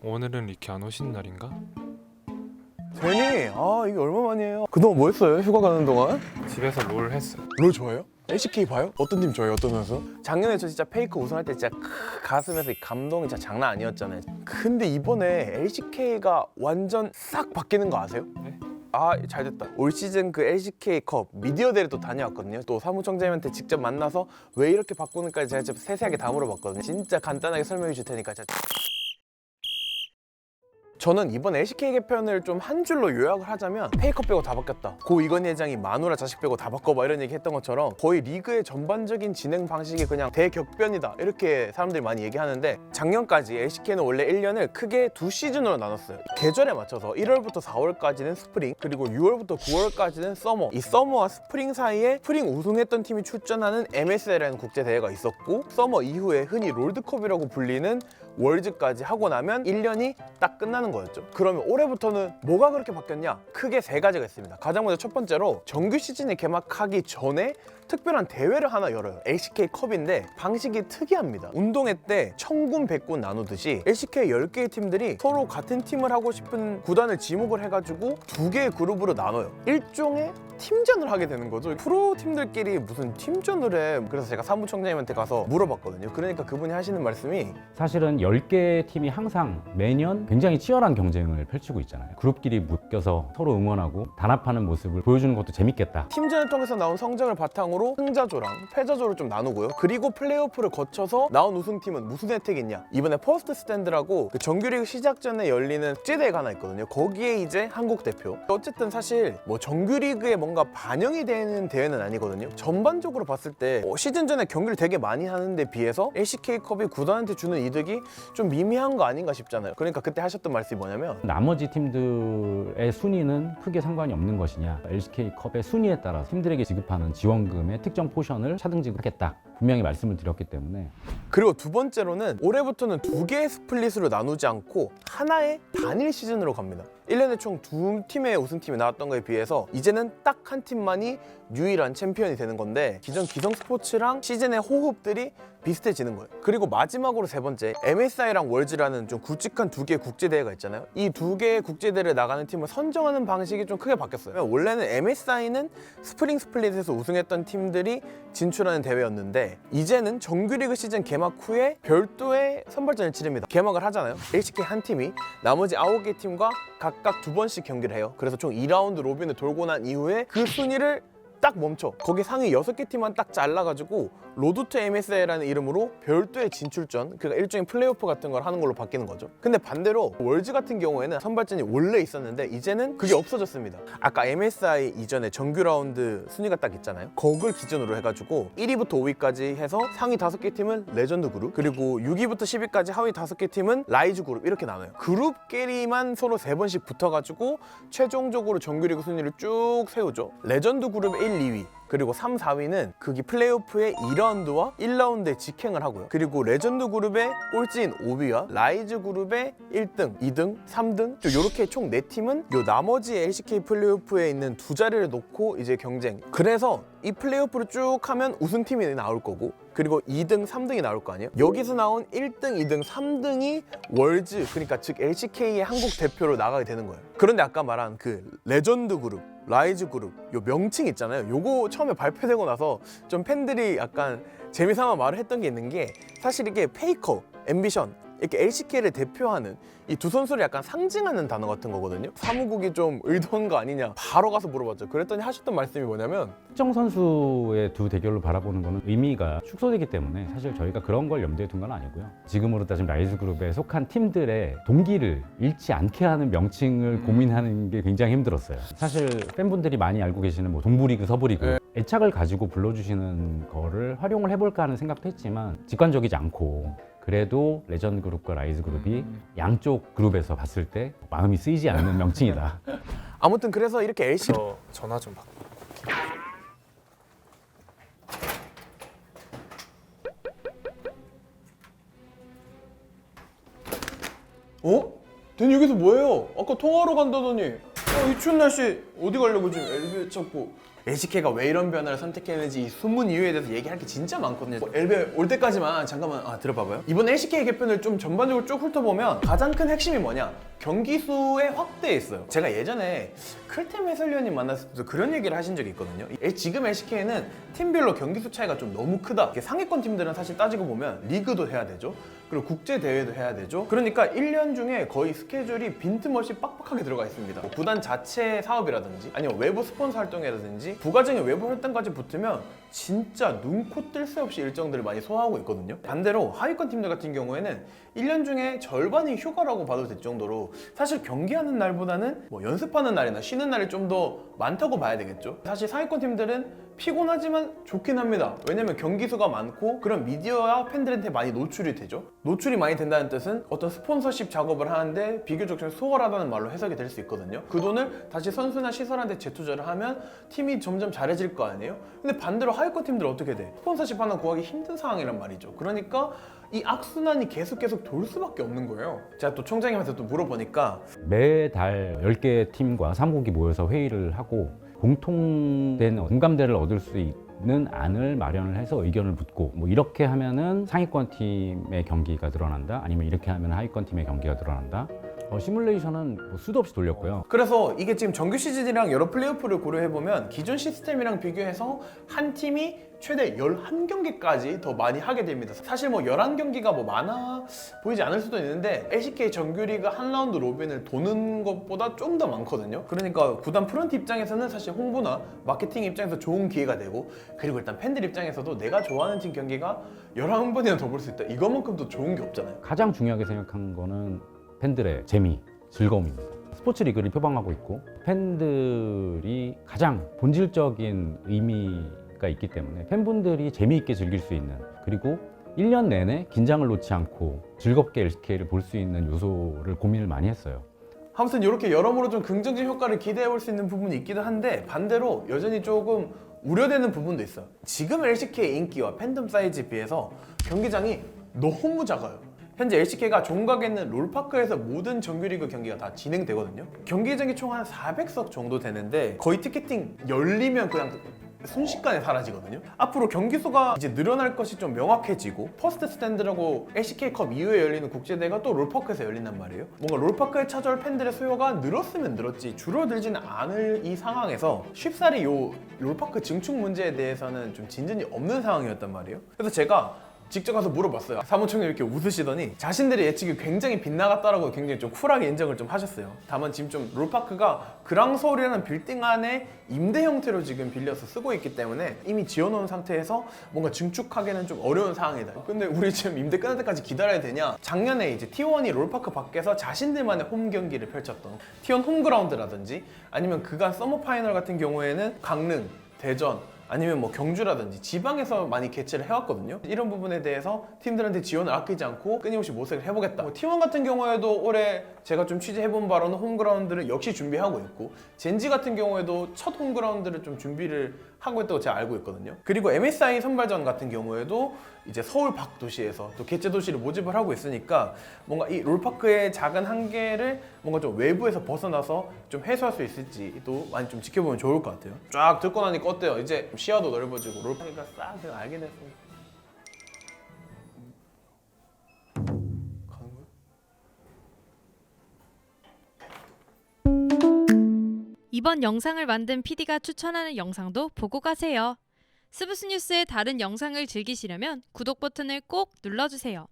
오늘은 이렇게 안 오시는 날인가? 제니, 이게 얼마만이에요? 그동안 뭐 했어요? 휴가 가는 동안? 집에서 뭘 했어? 롤 좋아해요? LCK 봐요? 어떤 팀 좋아해요? 어떤 선수? 작년에 저 진짜 페이커 우승할 때 진짜 가슴에서 이 감동이 진짜 장난 아니었잖아요. 근데 이번에 LCK가 완전 싹 바뀌는 거 아세요? 네? 잘 됐다. 올 시즌 그 LCK컵 미디어 대회 또 다녀왔거든요. 또 사무총장님한테 직접 만나서 왜 이렇게 바꾸는까 제가 진짜 세세하게 다 물어봤거든요. 진짜 간단하게 설명해 줄 테니까 저는 이번 LCK 개편을 좀 한 줄로 요약을 하자면 페이커 빼고 다 바뀌었다. 고 이건희 회장이 마누라 자식 빼고 다 바꿔봐 이런 얘기 했던 것처럼 거의 리그의 전반적인 진행 방식이 그냥 대격변이다 이렇게 사람들이 많이 얘기하는데, 작년까지 LCK는 원래 1년을 크게 2시즌으로 나눴어요. 계절에 맞춰서 1월부터 4월까지는 스프링, 그리고 6월부터 9월까지는 서머. 이 서머와 스프링 사이에 스프링 우승했던 팀이 출전하는 MSL이라는 국제대회가 있었고, 서머 이후에 흔히 롤드컵이라고 불리는 월즈까지 하고 나면 1년이 딱 끝나는 거였죠. 그러면 올해부터는 뭐가 그렇게 바뀌었냐? 크게 세 가지가 있습니다. 가장 먼저 첫 번째로 정규 시즌이 개막하기 전에 특별한 대회를 하나 열어요. LCK 컵인데 방식이 특이합니다. 운동회 때 천군 백군 나누듯이 LCK 10개의 팀들이 서로 같은 팀을 하고 싶은 구단을 지목을 해가지고 2개의 그룹으로 나눠요. 일종의 팀전을 하게 되는 거죠. 프로 팀들끼리 무슨 팀전을 해. 그래서 제가 사무총장님한테 가서 물어봤거든요. 그러니까 그분이 하시는 말씀이, 사실은 10개의 팀이 항상 매년 굉장히 치열한 경쟁을 펼치고 있잖아요. 그룹끼리 묶여서 서로 응원하고 단합하는 모습을 보여주는 것도 재밌겠다. 팀전을 통해서 나온 성적을 바탕으로 승자조랑 패자조를 좀 나누고요. 그리고 플레이오프를 거쳐서 나온 우승팀은 무슨 혜택이 있냐? 이번에 퍼스트 스탠드라고 그 정규리그 시작 전에 열리는 국제대회가 하나 있거든요. 거기에 이제 한국 대표. 어쨌든 사실 뭐 정규리그에 뭔가 반영이 되는 대회는 아니거든요. 전반적으로 봤을 때 시즌 전에 경기를 되게 많이 하는데 비해서 LCK컵이 구단한테 주는 이득이 좀 미미한 거 아닌가 싶잖아요. 그러니까 그때 하셨던 말씀이 뭐냐면, 나머지 팀들의 순위는 크게 상관이 없는 것이냐, LCK컵의 순위에 따라 팀들에게 지급하는 지원금의 특정 포션을 차등지급하겠다 분명히 말씀을 드렸기 때문에. 그리고 두 번째로는 올해부터는 2개의 스플릿으로 나누지 않고 하나의 단일 시즌으로 갑니다. 1년에 총 2팀의 우승팀이 나왔던 거에 비해서 이제는 딱 한 팀만이 유일한 챔피언이 되는 건데, 기존 기성스포츠랑 시즌의 호흡들이 비슷해지는 거예요. 그리고 마지막으로 세 번째, MSI랑 월즈라는 좀 굵직한 2개의 국제대회가 있잖아요. 이 2개의 국제대회를 나가는 팀을 선정하는 방식이 좀 크게 바뀌었어요. 원래는 MSI는 스프링 스플릿에서 우승했던 팀들이 진출하는 대회였는데, 이제는 정규리그 시즌 개막 후에 별도의 선발전을 치릅니다. 개막을 하잖아요. LCK 한 팀이 나머지 9개 팀과 각각 2번씩 경기를 해요. 그래서 총 2라운드 로빈을 돌고 난 이후에 그 순위를 딱 멈춰. 거기 상위 6개 팀만 딱 잘라가지고 로드 투 MSI라는 이름으로 별도의 진출전, 그러니까 일종의 플레이오프 같은 걸 하는 걸로 바뀌는 거죠. 근데 반대로 월즈 같은 경우에는 선발전이 원래 있었는데 이제는 그게 없어졌습니다. 아까 MSI 이전에 정규 라운드 순위가 딱 있잖아요. 그걸 기준으로 해가지고 1위부터 5위까지 해서 상위 5개 팀은 레전드 그룹, 그리고 6위부터 10위까지 하위 5개 팀은 라이즈 그룹, 이렇게 나눠요. 그룹끼리만 서로 3번씩 붙어가지고 최종적으로 정규리그 순위를 쭉 세우죠. 레전드 그룹 1, 2위, 그리고 3, 4위는 그게 플레이오프의 2라운드와 1라운드에 직행을 하고요. 그리고 레전드 그룹의 꼴찌인 5위와 라이즈 그룹의 1등, 2등, 3등, 이렇게 총 4팀은 요 나머지 LCK 플레이오프에 있는 2자리를 놓고 이제 경쟁. 그래서 이 플레이오프를 쭉 하면 우승팀이 나올 거고, 그리고 2등, 3등이 나올 거 아니에요? 여기서 나온 1등, 2등, 3등이 월즈, 그러니까 즉 LCK의 한국 대표로 나가게 되는 거예요. 그런데 아까 말한 그 레전드 그룹, 라이즈 그룹, 요 명칭 있잖아요. 요거 처음에 발표되고 나서 좀 팬들이 약간 재미삼아 말을 했던 게 있는 게, 사실 이게 페이커, 앰비션, 이렇게 LCK를 대표하는 이 두 선수를 약간 상징하는 단어 같은 거거든요. 사무국이 좀 의도한 거 아니냐 바로 가서 물어봤죠. 그랬더니 하셨던 말씀이 뭐냐면, 특정 선수의 두 대결로 바라보는 것은 의미가 축소되기 때문에 사실 저희가 그런 걸 염두에 둔 건 아니고요. 지금으로 따지면 라이즈 그룹에 속한 팀들의 동기를 잃지 않게 하는 명칭을 고민하는 게 굉장히 힘들었어요. 사실 팬분들이 많이 알고 계시는 뭐 동부리그, 서부리그, 애착을 가지고 불러주시는 거를 활용을 해볼까 하는 생각도 했지만 직관적이지 않고, 그래도 레전드 그룹과 라이즈 그룹이 양쪽 그룹에서 봤을 때 마음이 쓰이지 않는 명칭이다. 아무튼 그래서 이렇게 LCK 저 전화 좀 받고. 대니 여기서 뭐해요? 아까 통화하러 간다더니. 이 추운 날씨 어디 가려고 지금 엘리베이터 찾고. LCK가 왜 이런 변화를 선택했는지 이 숨은 이유에 대해서 얘기할 게 진짜 많거든요. LBL 올 때까지만 잠깐만 들어봐봐요. 이번 LCK 개편을 좀 전반적으로 쭉 훑어보면 가장 큰 핵심이 뭐냐? 경기 수의 확대에 있어요. 제가 예전에 클템 해설위원님 만났을 때도 그런 얘기를 하신 적이 있거든요. 지금 LCK는 팀별로 경기 수 차이가 좀 너무 크다. 상위권 팀들은 사실 따지고 보면 리그도 해야 되죠. 그리고 국제 대회도 해야 되죠. 그러니까 1년 중에 거의 스케줄이 빈틈없이 빡빡하게 들어가 있습니다. 뭐 구단 자체 사업이라든지 아니면 외부 스폰서 활동이라든지 부가적인 외부 활동까지 붙으면 진짜 눈코 뜰 새 없이 일정들을 많이 소화하고 있거든요. 반대로 하위권 팀들 같은 경우에는 1년 중에 절반이 휴가라고 봐도 될 정도로 사실 경기하는 날보다는 뭐 연습하는 날이나 쉬는 날이 좀 더 많다고 봐야 되겠죠. 사실 상위권 팀들은 피곤하지만 좋긴 합니다. 왜냐면 경기 수가 많고 그런 미디어와 팬들한테 많이 노출이 되죠. 노출이 많이 된다는 뜻은 어떤 스폰서십 작업을 하는데 비교적 좀 수월하다는 말로 해석이 될 수 있거든요. 그 돈을 다시 선수나 시설한테 재투자를 하면 팀이 점점 잘해질 거 아니에요? 근데 반대로 하위권 팀들은 어떻게 돼? 스폰서십 하나 구하기 힘든 상황이란 말이죠. 그러니까 이 악순환이 계속 돌 수밖에 없는 거예요. 제가 또 총장님한테 또 물어보니까 매달 10개 팀과 사무국이 모여서 회의를 하고 공통된 공감대를 얻을 수 있는 안을 마련을 해서 의견을 묻고 뭐 이렇게 하면은 상위권 팀의 경기가 늘어난다 아니면 이렇게 하면 하위권 팀의 경기가 늘어난다. 시뮬레이션은 뭐 수도 없이 돌렸고요. 그래서 이게 지금 정규 시즌이랑 여러 플레이오프를 고려해보면 기존 시스템이랑 비교해서 한 팀이 최대 11경기까지 더 많이 하게 됩니다. 사실 뭐 11경기가 뭐 많아 보이지 않을 수도 있는데 LCK 정규리그 한 라운드 로빈을 도는 것보다 좀 더 많거든요. 그러니까 구단 프런트 입장에서는 사실 홍보나 마케팅 입장에서 좋은 기회가 되고, 그리고 일단 팬들 입장에서도 내가 좋아하는 팀 경기가 11번이나 더 볼 수 있다. 이것만큼 더 좋은 게 없잖아요. 가장 중요하게 생각한 거는 팬들의 재미, 즐거움입니다. 스포츠 리그를 표방하고 있고 팬들이 가장 본질적인 의미가 있기 때문에 팬분들이 재미있게 즐길 수 있는, 그리고 1년 내내 긴장을 놓지 않고 즐겁게 LCK를 볼 수 있는 요소를 고민을 많이 했어요. 아무튼 이렇게 여러모로 좀 긍정적인 효과를 기대해 볼 수 있는 부분이 있기도 한데, 반대로 여전히 조금 우려되는 부분도 있어요. 지금 LCK의 인기와 팬덤 사이즈에 비해서 경기장이 너무 작아요. 현재 LCK가 종각에 있는 롤파크에서 모든 정규리그 경기가 다 진행되거든요. 경기장이 총 한 400석 정도 되는데 거의 티켓팅 열리면 그냥 순식간에 사라지거든요. 앞으로 경기 수가 이제 늘어날 것이 좀 명확해지고, 퍼스트 스탠드라고 LCK컵 이후에 열리는 국제대회가 또 롤파크에서 열린단 말이에요. 뭔가 롤파크에 찾아올 팬들의 수요가 늘었으면 늘었지 줄어들지는 않을 이 상황에서 쉽사리 요 롤파크 증축 문제에 대해서는 좀 진전이 없는 상황이었단 말이에요. 그래서 제가 직접 가서 물어봤어요. 사무총장이 이렇게 웃으시더니 자신들의 예측이 굉장히 빗나갔다라고 굉장히 좀 쿨하게 인정을 좀 하셨어요. 다만 지금 좀 롤파크가 그랑서울이라는 빌딩 안에 임대 형태로 지금 빌려서 쓰고 있기 때문에 이미 지어놓은 상태에서 뭔가 증축하기는 좀 어려운 상황이다. 근데 우리 지금 임대 끝날 때까지 기다려야 되냐? 작년에 이제 T1이 롤파크 밖에서 자신들만의 홈 경기를 펼쳤던 T1 홈그라운드라든지, 아니면 그간 서머 파이널 같은 경우에는 강릉, 대전, 아니면 뭐 경주라든지 지방에서 많이 개최를 해왔거든요. 이런 부분에 대해서 팀들한테 지원을 아끼지 않고 끊임없이 모색을 해보겠다. T1 같은 경우에도 올해 제가 좀 취재해본 바로는 홈그라운드를 역시 준비하고 있고, 젠지 같은 경우에도 첫 홈그라운드를 좀 준비를 하고 있다고 제가 알고 있거든요. 그리고 MSI 선발전 같은 경우에도 이제 서울 밖 도시에서 또 개최 도시를 모집을 하고 있으니까 뭔가 이 롤파크의 작은 한계를 뭔가 좀 외부에서 벗어나서 좀 해소할 수 있을지도 많이 좀 지켜보면 좋을 것 같아요. 쫙 듣고 나니까 어때요? 이제 시야도 넓어지고 롤파크가 싹 그냥 알게 됐어. 가는 거야? 이번 영상을 만든 PD가 추천하는 영상도 보고 가세요. 스브스 뉴스의 다른 영상을 즐기시려면 구독 버튼을 꼭 눌러주세요.